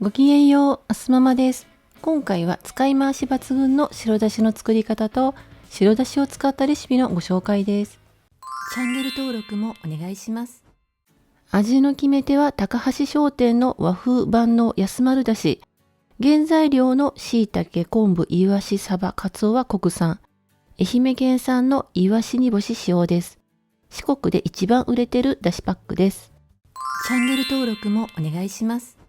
ごきげんよう、あすままです。今回は使い回し抜群の白だしの作り方と白だしを使ったレシピのご紹介です。チャンネル登録もお願いします。味の決め手は高橋商店の和風万能安丸だし。原材料の椎茸、昆布、イワシ、サバ、カツオは国産。愛媛県産のイワシ煮干し使用です。四国で一番売れてるだしパックです。チャンネル登録もお願いします。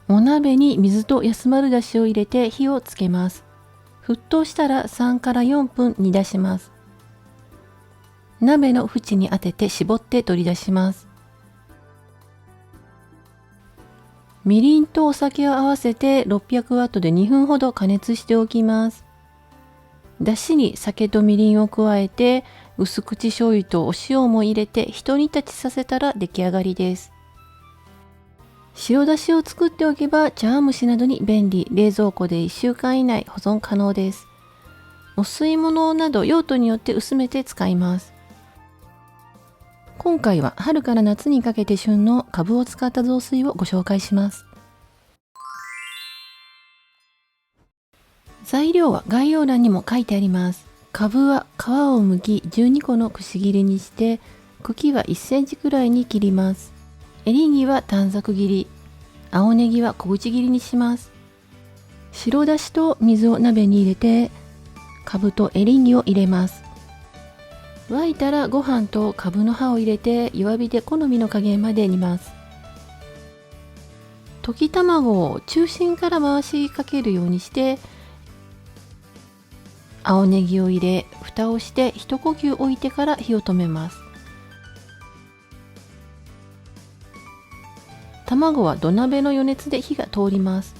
お鍋に水と安丸だしを入れて火をつけます。沸騰したら3から4分煮出します。鍋の縁に当てて絞って取り出します。みりんとお酒を合わせて600ワットで2分ほど加熱しておきます。だしに酒とみりんを加えて薄口醤油とお塩も入れて一煮立ちさせたら出来上がりです。白だしを作っておけば茶碗蒸しなどに便利。冷蔵庫で1週間以内保存可能です。お吸い物など用途によって薄めて使います。今回は春から夏にかけて旬のカブを使った雑炊をご紹介します。材料は概要欄にも書いてあります。カブは皮を剥き12個のくし切りにして茎は1センチくらいに切ります。エリンギは短冊切り、青ネギは小口切りにします。白だしと水を鍋に入れて、カブとエリンギを入れます。沸いたらご飯とカブの葉を入れて弱火で好みの加減まで煮ます。溶き卵を中心から回しかけるようにして、青ネギを入れ、蓋をして一呼吸置いてから火を止めます。卵は土鍋の余熱で火が通ります。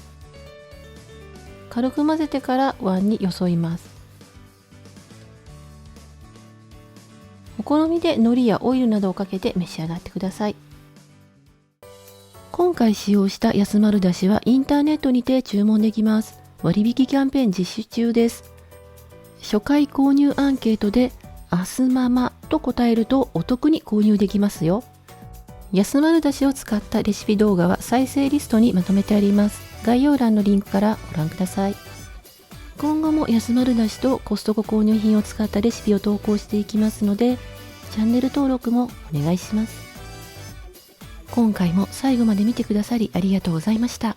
軽く混ぜてから碗によそいます。お好みで海苔やオイルなどをかけて召し上がってください。今回使用した安丸だしはインターネットにて注文できます。割引キャンペーン実施中です。初回購入アンケートであすままと答えるとお得に購入できますよ。安丸だしを使ったレシピ動画は再生リストにまとめてあります。概要欄のリンクからご覧ください。今後も安丸だしとコストコ購入品を使ったレシピを投稿していきますので、チャンネル登録もお願いします。今回も最後まで見てくださりありがとうございました。